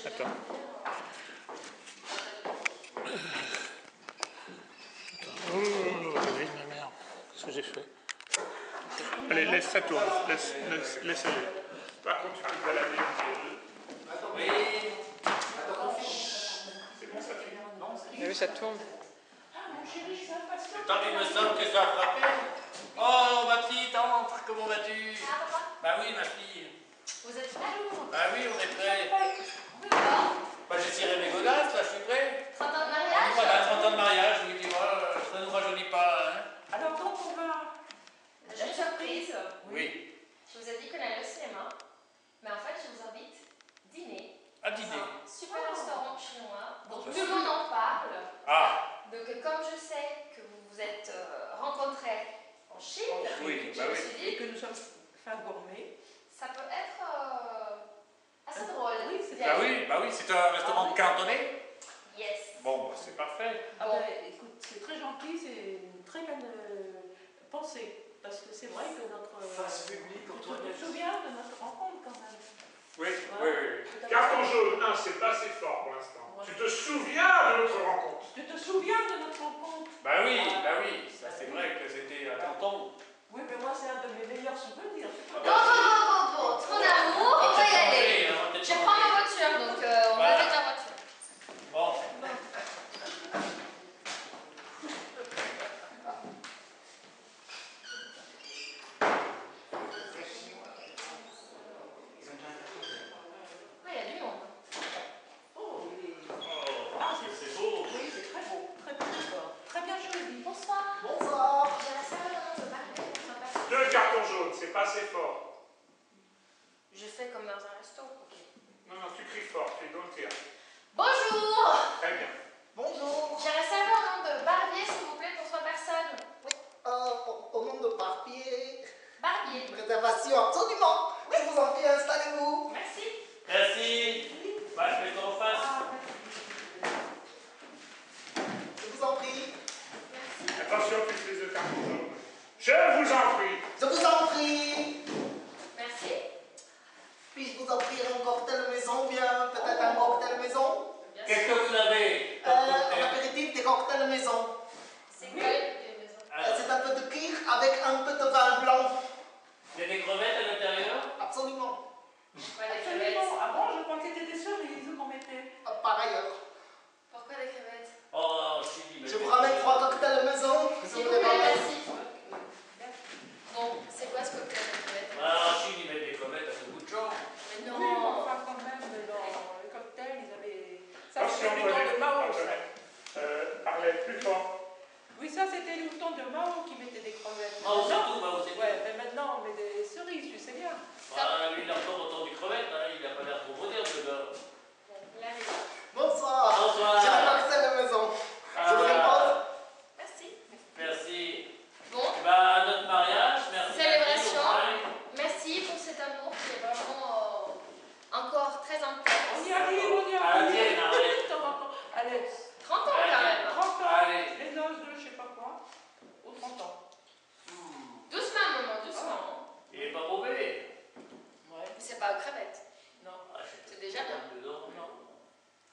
Attends. Oh, oui, ma mère. Qu'est-ce que j'ai fait? Allez, laisse ça tourner. Laisse aller. Par contre, tu peux te balader entre les deux. Oui. C'est bon, ça finit. Oui, ça tourne. C'est tant qu'il me semble que ça a frappé. Oh, ma petite entre, comment vas-tu? Bah oui, ma fille. Vous êtes prêts? Bah oui, on est prêts. Bah j'ai tiré mes godasses, là, je suis prêt. 30 ans de mariage? Voilà, 30 ans de mariage, oui, tu vois, ça ne nous rajeunit pas. Hein. Alors donc on va... J'ai une surprise. Oui. Je vous ai dit qu'on allait au cinéma, mais en fait je vous invite dîner. À dîner. Dans un super restaurant chinois, dont tout le monde en parle. Ah. Donc comme je sais que vous vous êtes rencontrés en Chine, Oui, je bah me oui. suis Et dit que nous sommes fin gourmet. ça peut être assez drôle. Oui, c'est Bah oui, c'est un restaurant cantonais. Yes. Bon, bah, c'est parfait. Ah Bon. ben, écoute, c'est très gentil, c'est une très bonne pensée. Parce que c'est vrai que notre... Face publique, tu te souviens de notre rencontre quand même. Oui, Ouais. oui, oui. Carton jaune, non, c'est pas assez fort pour l'instant. Ouais. Tu te souviens de notre rencontre? Tu te souviens de notre rencontre? Bah oui, ça c'est vrai que c'était un canton. Oui, mais moi c'est un de mes meilleurs souvenirs. Ah Bon, trop d'amour, on va y aller. aller. Je prends ma voiture, donc on va mettre la voiture. Bon. Oui, il y a du monde. Oh, il est... Oh, Ah, c'est beau. Oui, c'est très beau, très beau décor. Très bien choisi. Bonsoir. Bonsoir. J'ai la salle de parler pour ma personne. 2 cartons jaunes, c'est pas assez fort. Je fais comme dans un resto. Non, tu cries fort, tu es dans le théâtre. Bonjour. Très bien. Bonjour. J'aimerais savoir un nom de barbier, s'il vous plaît, pour 3 personnes. Oui, au nom de Barbier, Barbier. une réservation absolument. Je vous en prie, installez-vous. Merci. Merci. Bah, je vais en face. Je vous en prie. Merci. Attention, tu fais les 2 cartons jaunes. Je vous en prie. Je vous en prie. Merci. Puis-je vous offrir un cocktail maison ou bien peut-être un cocktail maison? Bien Qu'est-ce sûr. que vous avez? Un apéritif des cocktails maison. C'est quoi les maisons? C'est un peu de cuir avec un peu de vin blanc. Il y a des crevettes à l'intérieur? Absolument. Pourquoi des crevettes? Absolument. Avant, je crois que c'était des cerises qu'on mettait. Par ailleurs. Pourquoi des crevettes? Oh, si, Je vous ramène 3 cocktails maison. S'il vous plaît, merci. Bon, c'est quoi ce cocktail de crevettes? Ah, si, ils mettent des crevettes à ce bout de champ. Mais Oui, mais non. enfin quand même, dans le cocktail, ils avaient... Ça, Attention, c'était du temps de Mao, ça. Parlez plus fort. Oui, ça, c'était du temps de Mao qui mettait des crevettes. Mao Zedong, Mao Zedong. Ouais, mais maintenant, on met des cerises, tu sais bien. Ah, lui, il a encore entendu crevettes, hein. Il a pas l'air trop moderne, le gars. Bon, là, les gars. Bonsoir. Bonsoir. J'ai un cocktail maison. Je vous impose. Merci. Merci. Bon, Bah, à notre mariage, merci. célébration. Merci pour cet amour qui est vraiment encore très intense. On y arrive, on y Allez, arrive. arrête. De temps en temps. Allez, 30 ans quand même. 30 ans, Allez. les noces de je sais pas quoi, aux 30 ans. Doucement, maman, doucement. Il est pas mauvais. Ouais, Mais c'est pas aux crevettes. non, Ah, je sais pas. C'est déjà bien. Dedans.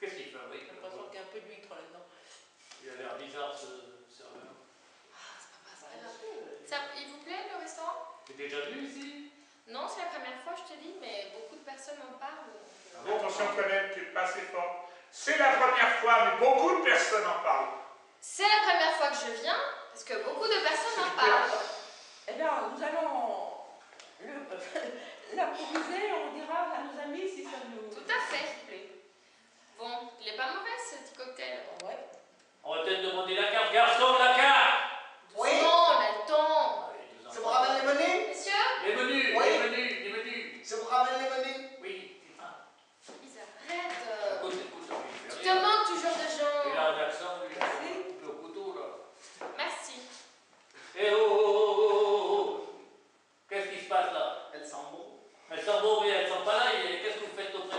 Qu'est-ce qu'il fait, oui? j'ai l'impression qu'il y a un peu d'huître là-dedans. Il a l'air bizarre, ce serveur. Ça, il vous plaît le restaurant? T'es déjà venu ici? Non, c'est la première fois, je te dis, mais beaucoup de personnes en parlent. Attention, Colette, tu es pas assez fort. C'est la première fois, mais beaucoup de personnes en parlent. C'est la première fois que je viens, parce que beaucoup de personnes en parlent. Eh bien, nous allons l'improviser, on dira à nos amis si ça nous... Tout à fait. s'il vous plaît. Bon, il est pas mauvais ce petit cocktail. Ouais. On va peut-être demander la carte. Garçon, la carte! Oui. Doucement, on a le temps. Allez, deux Je vous enfants. ramène les menus. Messieurs, Les menus, Oui. les menus, les menus. Je vous ramène les menus. Oui. ils arrêtent. Écoute, écoute, il Tu fait te rien. manques toujours de Il gens. a un accent, lui. Merci. Il coupe le couteau, là. Merci. Eh oh, oh, oh, oh, oh. Qu'est-ce qui se passe là? Elles sont beaux. Elles sont beaux, mais elles sont pas là. Qu'est-ce que vous faites auprès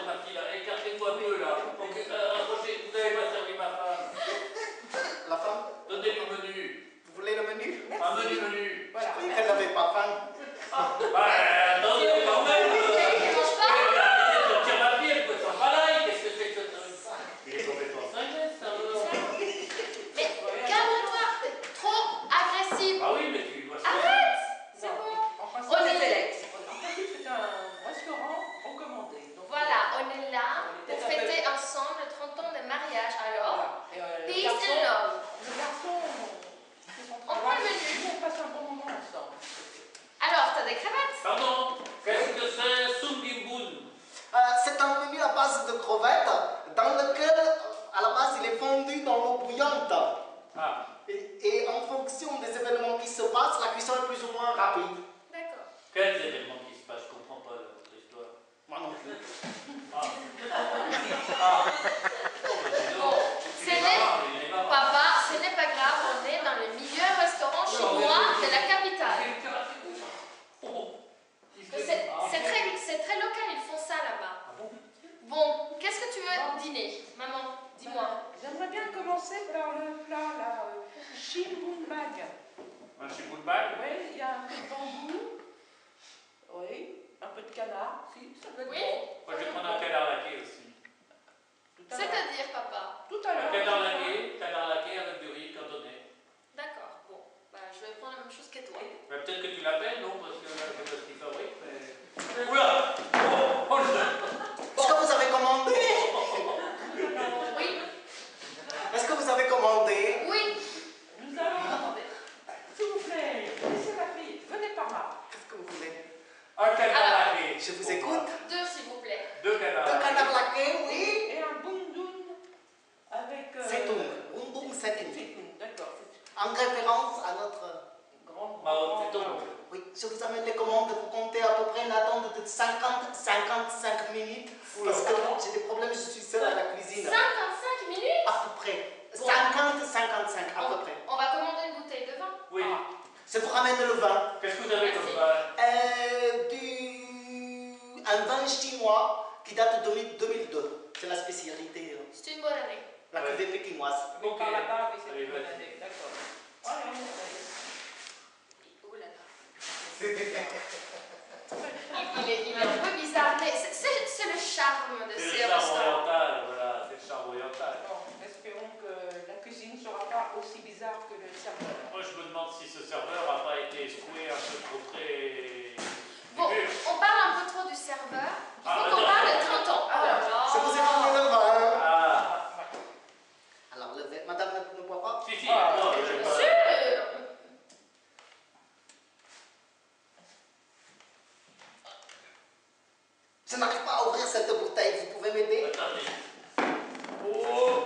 base de crevettes dans lequel, à la base, il est fondu dans l'eau bouillante. Ah, Et en fonction des événements qui se passent, la cuisson est plus ou moins rapide. D'accord. quels événements qui se passent? Je comprends pas votre histoire. Moi non plus. Ah. Ah. Oh, mais dis donc. Bon, Il est marrant, il est marrant. Papa, ce n'est pas grave, on est dans le meilleur restaurant chinois de la capitale. C'est très local, ils font ça là-bas. Bon, qu'est-ce que tu veux dîner, maman? Dis-moi. J'aimerais bien commencer par le plat, là, Shimbunbag. Un chiboulbag? Oui, il y a un peu de bambou. Oui, un peu de canard. Si, ça peut être Oui. bon. Moi, je vais prendre un canard laqué aussi. Tout à l'heure. C'est-à-dire, papa? Tout à Un l'heure. canard laqué avec du riz cantonné. D'accord, bon. Bah, je vais prendre la même chose que toi. Mais peut-être que tu l'appelles, non? Parce que là, je sais pas ce qu'il fabrique, mais... Oula! Oh, oh, Est-ce que vous avez commandé? Oui. Est-ce que vous avez commandé? Oui. Nous allons demander. S'il vous plaît, laissez la fille. Venez par là. Qu'est-ce que vous voulez? un canard Alors, laqué. Je vous écoute. 2, s'il vous plaît. Deux canards Deux laqués. canards laqués, oui. Et un bundun avec... Setung. Bundung setung. Setung, d'accord. En référence à notre... Grand. Mao Zedong. Oui, je vous amène les commandes. Vous comptez à peu près une attente de 50-55 minutes. Parce que j'ai des problèmes, je suis seule à la cuisine. 55 minutes? À peu près. 50-55 à peu près. On va commander une bouteille de vin. Oui. Je vous ramène le vin. Qu'est-ce que vous avez comme Merci. vin? Un vin chinois qui date de 2002. C'est la spécialité, C'est une bonne année. la Ouais. cuvée pékinoise. Donc par là-bas, oui, c'est Allez, une bonne vas-y. année. D'accord. Allez, on essaye. Oh là là. Il est un peu bizarre, mais c'est le charme de C'est ces le charme restaurants. oriental, voilà, c'est le charme oriental. Bon, espérons que la cuisine ne sera pas aussi bizarre que le serveur. Moi, je me demande si ce serveur n'a pas été secoué un peu trop très... Bon, dur. on parle un peu trop du serveur. Il faut Ah, qu'on non. parle de 30 ans. Oh là là. Je vous ai ramené le vin. Ah, Alors, le vin, madame ne boit pas? si, si, Ah, non, bien je vais Bien pas... sûr. Je n'arrive pas à ouvrir cette bouteille. Vous pouvez m'aider? Attendez. Oh,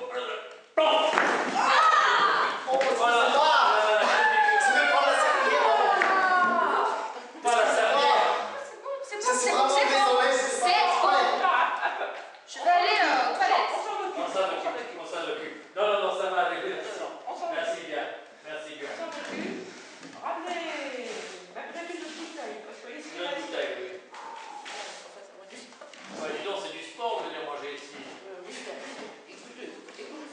Oh, excusez-moi. Je vais prendre la serviette. Pas la serviette. C'est Je bon, suis c'est bon, vraiment c'est bon. désolé. C'est bon. Je vais aller aux On toilettes. s'en occupe. On s'en occupe, on s'en occupe. Non, non, non, ça va aller. Merci. On s'en occupe. Merci bien, merci bien. On s'en occupe. Ramenez une bouteille. Parce que ici, Une bouteille, oui. Enfin, ça va du- Ouais, dis donc, c'est du sport de venir manger ici. Oui, écoutez,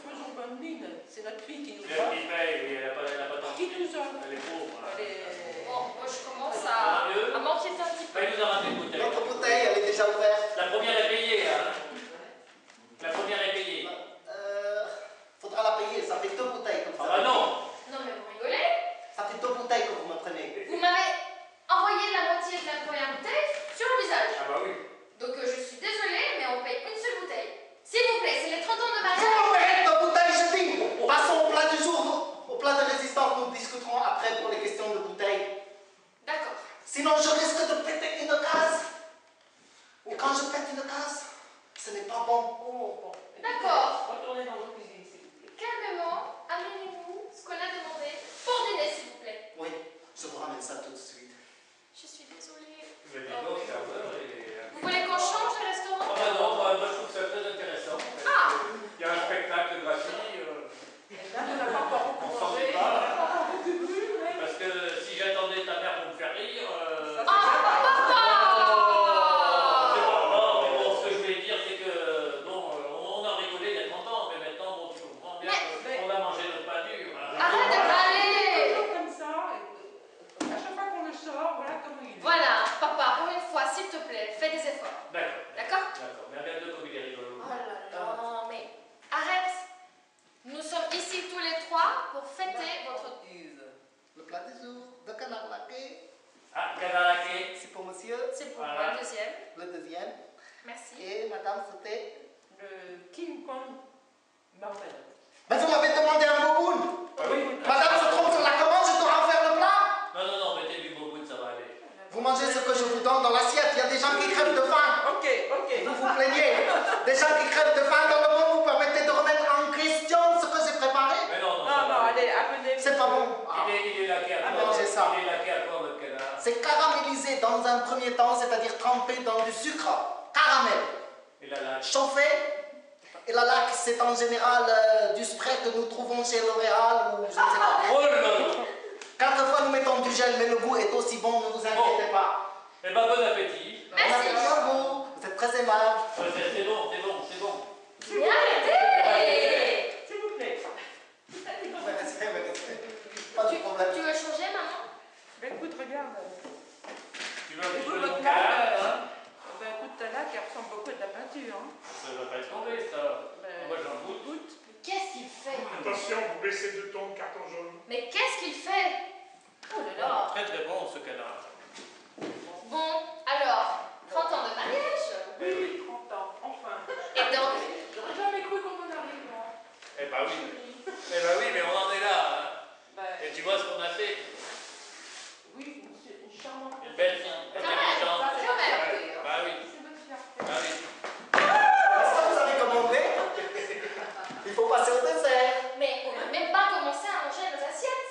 faisons bonne mine. C'est notre fille qui nous Elle offre. qui paye, oui, elle n'a pas tant Qui nous offre. Elle est pauvre. Hein. Elle est- Bon, moi je commence Ça va mieux? à m'inquiéter un petit peu. Bah, il nous a ramené une bouteille. Notre bouteille, elle est déjà ouverte. La première est payée, hein. La première est payée. Faudra la payer. Ça fait 2 bouteilles comme Ah ça. bah non. Non mais vous rigolez? Ça fait 2 bouteilles que vous me prenez. Vous m'avez envoyé la moitié de la première bouteille sur le visage. Ah bah oui. Donc je suis désolée, mais on paye une seule bouteille. S'il vous plaît, c'est les 30 ans de Vous mariage. m'enverrez 2 bouteilles, je dis. Passons au plat du jour. Au plat de résistance, nous discuterons après pour les questions de bouteilles. D'accord. Sinon, je risque de péter une case. Et quand je pète une case, ce n'est pas bon. Oh, bon. D'accord. Retournez dans votre cuisine, s'il vous plaît. Calmement, amenez-nous ce qu'on a demandé pour dîner, s'il vous plaît. Oui, je vous ramène ça tout de suite. Je suis désolée. Mais dis donc, serveur, il est... Vous voulez qu'on change de Ah restaurant? bah non, moi je trouve ça très intéressant. En fait. Ah. Il y a un spectacle gratuit. Là, on n'a pas encore beaucoup On s'en mangé. fait pas. On n'a pas encore beaucoup bu, mais... Parce que si j'attendais ta mère pour me faire rire... Ça, Ah, papa! c'est pas grave, mais bon, ce que je voulais dire, c'est que bon, on a rigolé il y a 30 ans, mais maintenant, bon, tu comprends bien Mais- qu'on a mangé notre pain dur. Hein. Arrête de râler! Toujours comme ça, à chaque fois qu'on le sort, voilà comment il est. Voilà, papa, pour une fois, s'il te plaît, fais des efforts. D'accord, D'accord? d'accord. Mais regarde comme il est rigolo. Oh là là, mais arrête! Nous sommes ici tous les trois pour fêter votre... Le plat du jour, de canard laqué. Ah, canard laqué. C'est pour monsieur. C'est pour Voilà. moi le deuxième. Le deuxième. Merci. Et madame, c'était... Le King Kong Marvel. Mais vous m'avez demandé un boboon. Ah oui. Madame se trompe sur la commande, je dois en faire le plat. Non, non, non, mettez du boboon, ça va aller. Vous mangez ce que je vous donne dans l'assiette. Il y a des gens qui crèvent de faim. Ok. Vous vous plaignez. Des gens qui crèvent de faim dans le monde, vous permettez de remettre en question ce que j'ai préparé? Mais non, Non, non, allez, amenez. C'est pas bon. Ah. Il est laqué à quoi? mangez ça. Il est laqué à quoi, votre canard? C'est caramélisé dans un premier temps, c'est-à-dire trempé dans du sucre. Caramel. Et la laque? Chauffé. Et la laque, c'est en général du spray que nous trouvons chez L'Oréal ou je ne sais pas. Oh là là! Quelquefois, nous mettons du gel, mais le goût est aussi bon, ne vous inquiétez pas. Eh ben, bon appétit. Bon appétit à vous. Vous êtes très aimable. C'est bon, c'est bon, c'est bon. Mais arrêtez! S'il vous plaît. Pas de problème. Tu veux changer, maman? Mais écoute, regarde. Tu veux un petit Écoute, peu de votre mon laque, canard, hein? ben, écoute, ta laque, elle ressemble beaucoup à de la peinture. Hein. Ça va pas être tombé, ça. Ben, Moi, j'en goûte. écoute. Qu'est-ce qu'il fait? Attention, vous baissez de ton carton jaune. Mais qu'est-ce qu'il fait? Oh là là. Très très bon, ce canard. Bon, alors, 30 ans de mariage? Oui, 30 ans, enfin. Et donc, J'aurais jamais cru qu'on en arrive, moi. Eh ben oui. Eh ben oui, mais on en est là. Hein. Ben, Et tu vois ce qu'on a fait? oui, une charmante. Une belle fille, quand même, intelligente. quand même. Bah oui, C'est votre fierté. bah oui. Ça, vous avez commandé? Il faut passer au dessert. Mais on n'a même pas commencé à manger nos assiettes.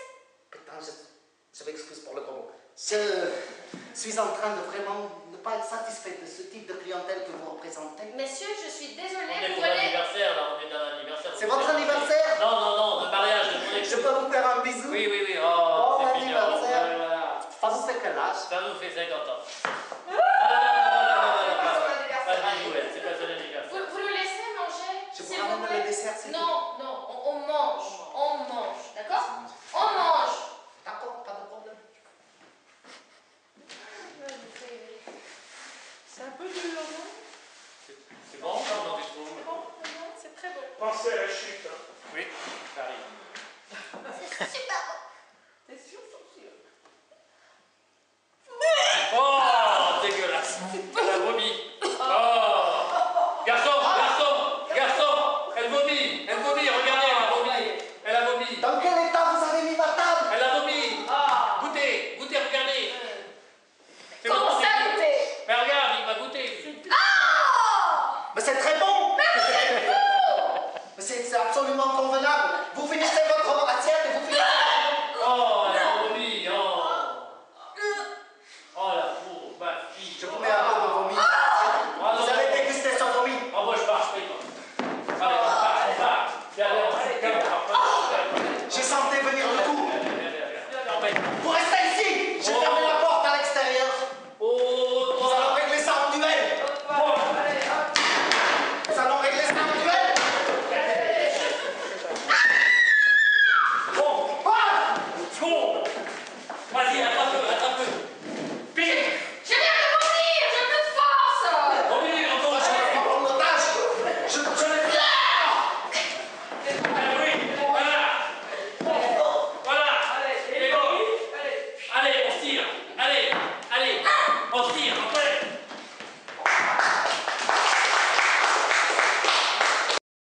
Putain, je m'excuse pour le gros mot. Je suis en train de vraiment ne pas être satisfait de ce type de clientèle que vous représentez. Messieurs, je suis On désolée, est vous pour venez... l'anniversaire, là, on est dans l'anniversaire. C'est votre anniversaire? Non, non, non, de mariage de mon épouse. Je peux vous faire un bisou? Oui, oui, oui. Bon Oh, c'est mignon. anniversaire. Ouais, voilà. Ça vous fait quel âge? Ça nous fait 50 ans. Ah, non, pas de bisouette, c'est pas son anniversaire. Vous nous laissez manger, Je vous s'il vous ramène plaît? le dessert, s'il vous plaît. Non, non, on mange, d'accord? On mange. D'accord, pas de problème. C'est un peu dur, non? C'est bon, comment tu trouves? C'est bon, c'est bon, c'est très bon. Pensez à la chute. Hein. Oui, ça arrive. C'est super bon.